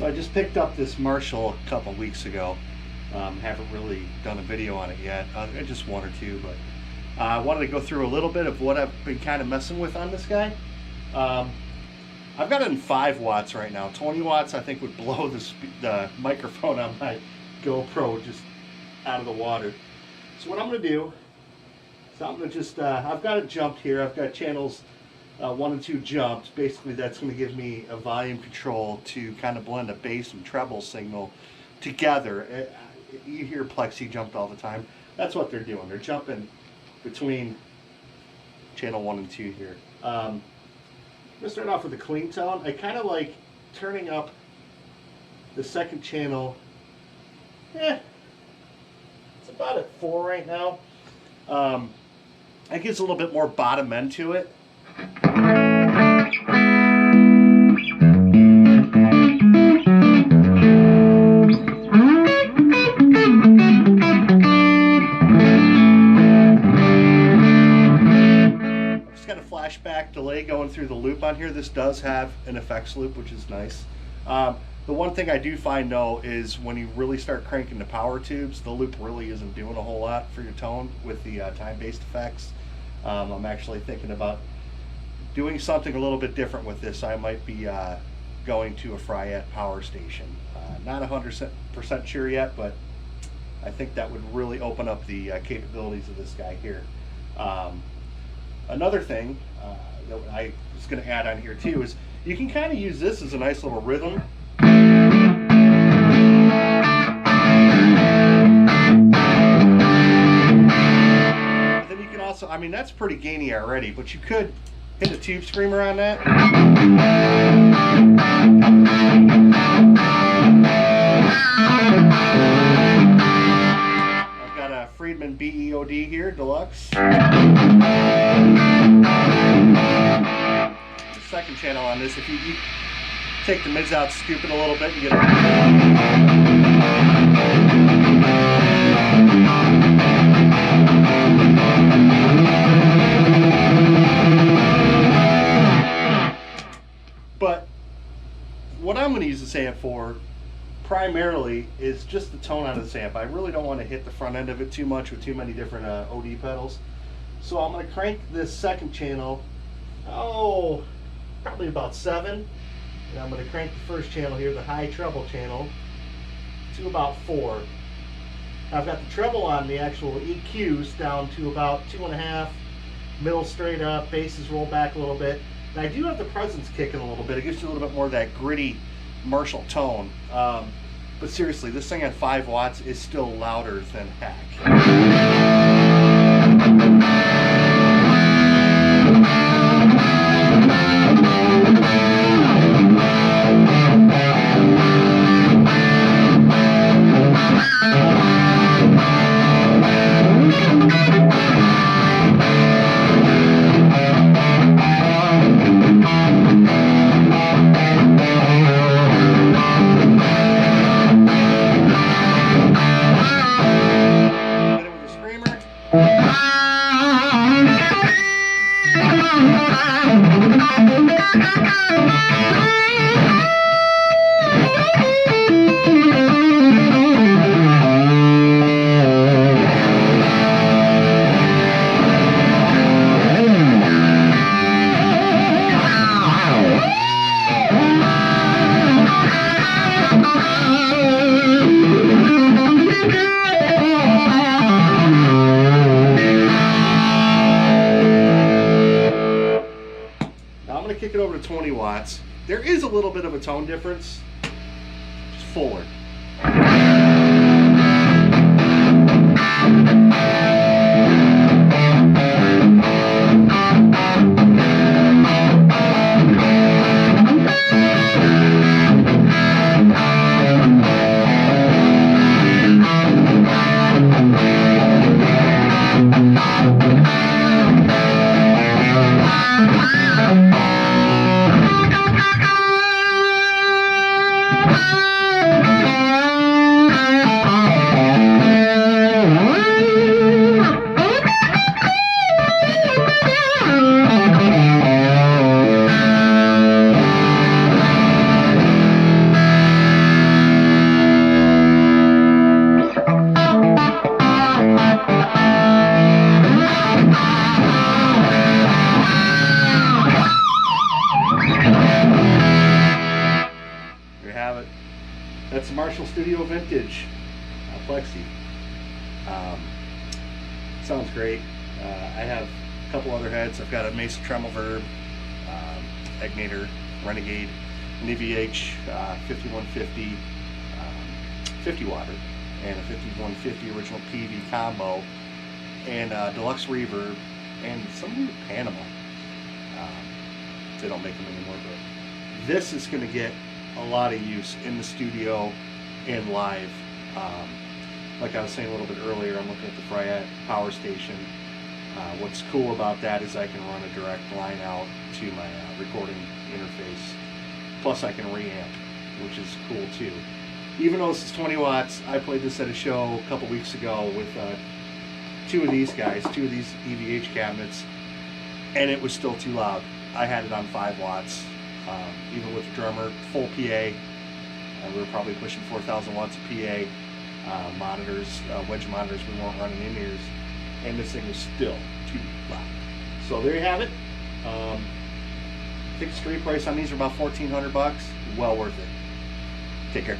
So I just picked up this Marshall a couple weeks ago. Haven't really done a video on it yet. Just one or two, but I wanted to go through a little bit of what I've been kind of messing with on this guy. I've got it in 5 watts right now. 20 watts I think would blow the microphone on my GoPro just out of the water. So what I'm going to do is I'm going to just, I've got it jumped here. I've got channels 1 and 2 jumped. Basically that's going to give me a volume control to kind of blend a bass and treble signal together. You hear Plexi jumped all the time. That's what they're doing. They're jumping between channel 1 and 2 here. I'm going to start off with a clean tone. I kind of like turning up the second channel. It's about at 4 right now. It gives a little bit more bottom end to it. Flashback delay going through the loop on here. This does have an effects loop, which is nice. The one thing I do find though is when you really start cranking the power tubes, the loop really isn't doing a whole lot for your tone with the time-based effects. I'm actually thinking about doing something a little bit different with this. I might be going to a Fryette power station. Not 100% sure yet, but I think that would really open up the capabilities of this guy here. Another thing that I was going to add on here too is you can kind of use this as a nice little rhythm. And then you can also, I mean that's pretty gainy already, but you could hit a tube screamer on that. Friedman BEOD here, deluxe. The second channel on this, if you take the mids out, scoop it a little bit, you get But what I'm going to use this amp for primarily is just the tone out of this amp. I really don't want to hit the front end of it too much with too many different OD pedals. So I'm going to crank this second channel, probably about 7. And I'm going to crank the first channel here, the high treble channel, to about 4. I've got the treble on the actual EQs down to about 2.5, middle straight up, basses roll back a little bit. And I do have the presence kicking a little bit. It gives you a little bit more of that gritty Marshall tone. But seriously, this thing at 5 watts is still louder than heck. Kick it over to 20 watts. There is a little bit of a tone difference, just forward. SV20H Plexi. Sounds great. I have a couple other heads. I've got a Mesa Tremel Verb, Egnator, Renegade, an EVH 5150 50 watter, and a 5150 original PV combo, and deluxe reverb, and some weird Panama. They don't make them anymore, but this is going to get a lot of use in the studio and live. Like I was saying a little bit earlier, I'm looking at the Fryette power station. What's cool about that is I can run a direct line out to my recording interface. Plus I can reamp, which is cool too. Even though this is 20 watts, I played this at a show a couple weeks ago with two of these guys, two of these EVH cabinets, and it was still too loud. I had it on 5 watts, even with the drummer, full PA. We were probably pushing 4,000 watts of PA. Monitors, wedge monitors, we weren't running in-ears, and this thing was still too loud. So there you have it. I think the street price on these are about $1,400. Well worth it. Take care.